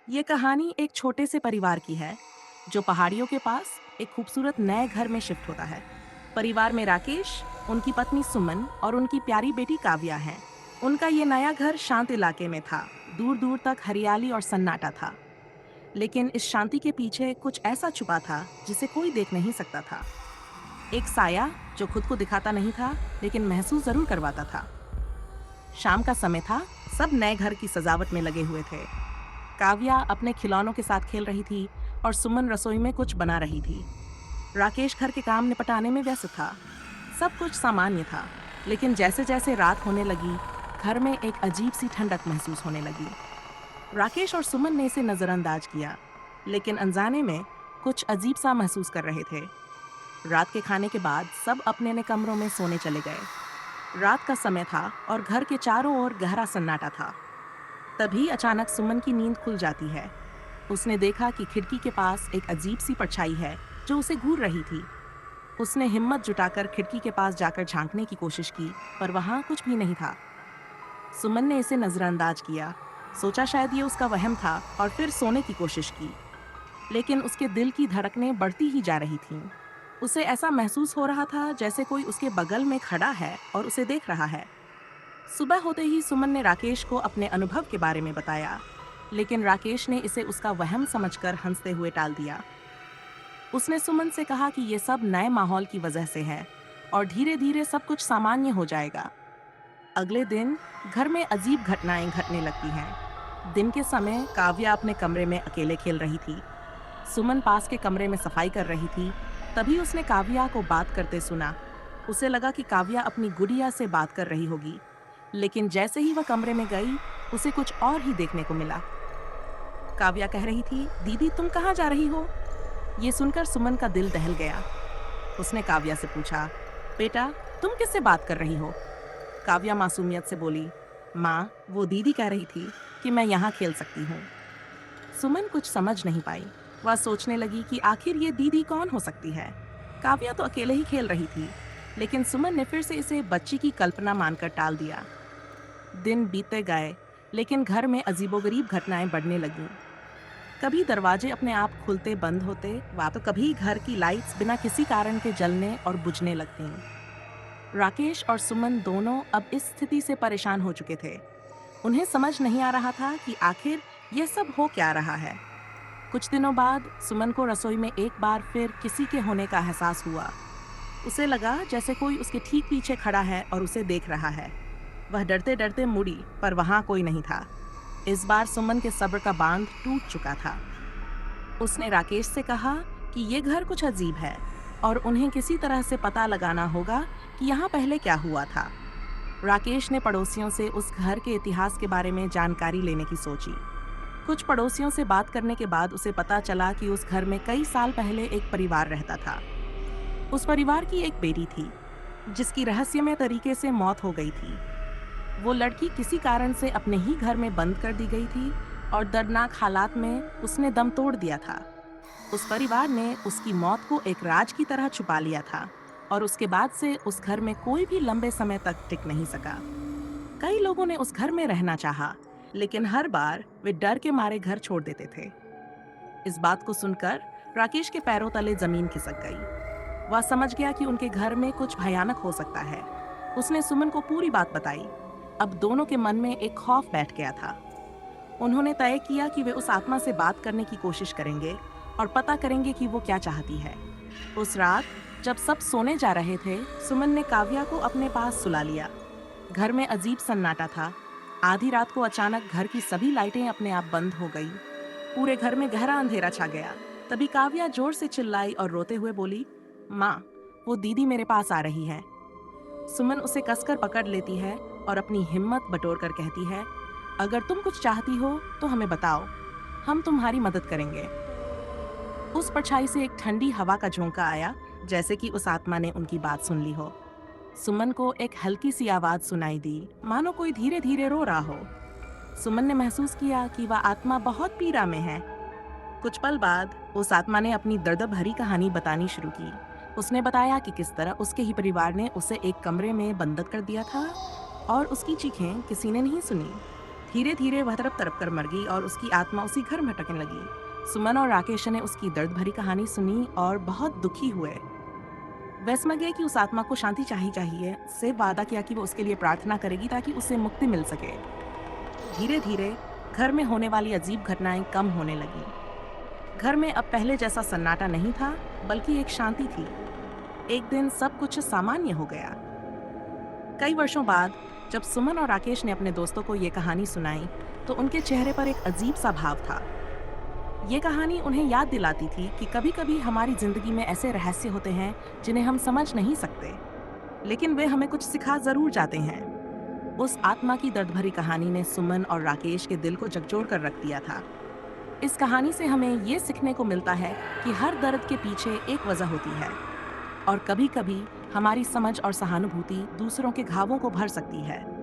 ये कहानी एक छोटे से परिवार की है जो पहाड़ियों के पास एक खूबसूरत नए घर में शिफ्ट होता है। परिवार में राकेश, उनकी पत्नी सुमन और उनकी प्यारी बेटी काव्या हैं। उनका ये नया घर शांत इलाके में था। दूर दूर तक हरियाली और सन्नाटा था। लेकिन इस शांति के पीछे कुछ ऐसा छुपा था जिसे कोई देख नहीं सकता था। एक साया जो खुद को दिखाता नहीं था, लेकिन महसूस जरूर करवाता था। शाम का समय था। सब नए घर की सजावट में लगे हुए थे। काव्या अपने खिलौनों के साथ खेल रही थी और सुमन रसोई में कुछ बना रही थी। राकेश घर के काम निपटाने में व्यस्त था। सब कुछ सामान्य था, लेकिन जैसे जैसे रात होने लगी, घर में एक अजीब सी ठंडक महसूस होने लगी। राकेश और सुमन ने इसे नजरअंदाज किया, लेकिन अनजाने में कुछ अजीब सा महसूस कर रहे थे। रात के खाने के बाद सब अपने अपने कमरों में सोने चले गए। रात का समय था और घर के चारों ओर गहरा सन्नाटा था। तभी अचानक सुमन की नींद खुल जाती है। उसने देखा कि खिड़की के पास एक अजीब सी परछाई है जो उसे घूर रही थी। उसने हिम्मत जुटाकर खिड़की के पास जाकर झांकने की कोशिश की, पर वहां कुछ भी नहीं था। सुमन ने इसे नजरअंदाज किया, सोचा शायद ये उसका वहम था और फिर सोने की कोशिश की। लेकिन उसके दिल की धड़कनें बढ़ती ही जा रही थीं। उसे ऐसा महसूस हो रहा था जैसे कोई उसके बगल में खड़ा है और उसे देख रहा है। सुबह होते ही सुमन ने राकेश को अपने अनुभव के बारे में बताया, लेकिन राकेश ने इसे उसका वहम समझकर हंसते हुए टाल दिया। उसने सुमन से कहा कि ये सब नए माहौल की वजह से है और धीरे धीरे सब कुछ सामान्य हो जाएगा। अगले दिन घर में अजीब घटनाएं घटने लगती हैं। दिन के समय काव्या अपने कमरे में अकेले खेल रही थी। सुमन पास के कमरे में सफाई कर रही थी। तभी उसने काव्या को बात करते सुना। उसे लगा कि काव्या अपनी गुड़िया से बात कर रही होगी, लेकिन जैसे ही वह कमरे में गई, उसे कुछ और ही देखने को मिला। काव्या कह रही थी, दीदी तुम कहाँ जा रही हो? ये सुनकर सुमन का दिल दहल गया। उसने काव्या से पूछा, बेटा तुम किससे बात कर रही हो? काव्या मासूमियत से बोली, माँ वो दीदी कह रही थी कि मैं यहाँ खेल सकती हूँ। सुमन कुछ समझ नहीं पाई। वह सोचने लगी कि आखिर ये दीदी कौन हो सकती है। काव्या तो अकेले ही खेल रही थी, लेकिन सुमन ने फिर से इसे बच्ची की कल्पना मानकर टाल दिया। दिन बीतते गए, लेकिन घर में अजीबोगरीब घटनाएं बढ़ने लगीं। कभी दरवाजे अपने आप खुलते बंद होते, वा तो कभी घर की लाइट्स बिना किसी कारण के जलने और बुझने लगतीं। राकेश और सुमन दोनों अब इस स्थिति से परेशान हो चुके थे। उन्हें समझ नहीं आ रहा था कि आखिर ये सब हो क्या रहा है। कुछ दिनों बाद सुमन को रसोई में एक बार फिर किसी के होने का एहसास हुआ। उसे लगा जैसे कोई उसके ठीक पीछे खड़ा है और उसे देख रहा है। वह डरते डरते मुड़ी, पर वहां कोई नहीं था। इस बार सुमन के सब्र का बांध टूट चुका था। उसने राकेश से कहा कि ये घर कुछ अजीब है और उन्हें किसी तरह से पता लगाना होगा कि यहाँ पहले क्या हुआ था। राकेश ने पड़ोसियों से उस घर के इतिहास के बारे में जानकारी लेने की सोची। कुछ पड़ोसियों से बात करने के बाद उसे पता चला कि उस घर में कई साल पहले एक परिवार रहता था। उस परिवार की एक बेटी थी जिसकी रहस्यमय तरीके से मौत हो गई थी। वो लड़की किसी कारण से अपने ही घर में बंद कर दी गई थी और दर्दनाक हालात में उसने दम तोड़ दिया था। उस परिवार ने उसकी मौत को एक राज की तरह छुपा लिया था और उसके बाद से उस घर में कोई भी लंबे समय तक टिक नहीं सका। कई लोगों ने उस घर में रहना चाहा, लेकिन हर बार वे डर के मारे घर छोड़ देते थे। इस बात को सुनकर राकेश के पैरों तले जमीन खिसक गई। वह समझ गया कि उनके घर में कुछ भयानक हो सकता है। उसने सुमन को पूरी बात बताई। अब दोनों के मन में एक खौफ बैठ गया था। उन्होंने तय किया कि वे उस आत्मा से बात करने की कोशिश करेंगे और पता करेंगे कि वो क्या चाहती है। उस रात जब सब सोने जा रहे थे, सुमन ने काव्या को अपने पास सुला लिया। घर में अजीब सन्नाटा था। आधी रात को अचानक घर की सभी लाइटें अपने आप बंद हो गई। पूरे घर में गहरा अंधेरा छा गया। तभी काव्या जोर से चिल्लाई और रोते हुए बोली, माँ वो दीदी मेरे पास आ रही है। सुमन उसे कसकर पकड़ लेती है और अपनी हिम्मत बटोर कर कहती है, अगर तुम कुछ चाहती हो तो हमें बताओ, हम तुम्हारी मदद करेंगे। उस परछाई से एक ठंडी हवा का झोंका आया, जैसे कि उस आत्मा ने उनकी बात सुन ली हो। सुमन को एक हल्की सी आवाज सुनाई दी, मानो कोई धीरे धीरे रो रहा हो। सुमन ने महसूस किया कि वह आत्मा बहुत पीड़ा में है। कुछ पल बाद उस आत्मा ने अपनी दर्द भरी कहानी बतानी शुरू की। उसने बताया कि किस तरह उसके ही परिवार ने उसे एक कमरे में बंद कर दिया था और उसकी चीखें किसी ने नहीं सुनी। धीरे धीरे वह तड़प तड़प कर मर गई और उसकी आत्मा उसी घर में भटकने लगी। सुमन और राकेश ने उसकी दर्द भरी कहानी सुनी और बहुत दुखी हुए। वे समझ गए कि उस आत्मा को शांति चाहिए से वादा किया कि वो उसके लिए प्रार्थना करेगी ताकि उसे मुक्ति मिल सके। धीरे धीरे घर में होने वाली अजीब घटनाएं कम होने लगी। घर में अब पहले जैसा सन्नाटा नहीं था, बल्कि एक शांति थी। एक दिन सब कुछ सामान्य हो गया। कई वर्षों बाद जब सुमन और राकेश ने अपने दोस्तों को ये कहानी सुनाई, तो उनके चेहरे पर एक अजीब सा भाव था। ये कहानी उन्हें याद दिलाती थी कि कभी-कभी हमारी जिंदगी में ऐसे रहस्य होते हैं जिन्हें हम समझ नहीं सकते, लेकिन वे हमें कुछ सिखा जरूर जाते हैं। उस आत्मा की दर्द भरी कहानी ने सुमन और राकेश के दिल को झकझोर कर रख दिया था। इस कहानी से हमें ये सीखने को मिलता है कि हर दर्द के पीछे एक वजह होती है, और कभी-कभी हमारी समझ और सहानुभूति दूसरों के घावों को भर सकती है।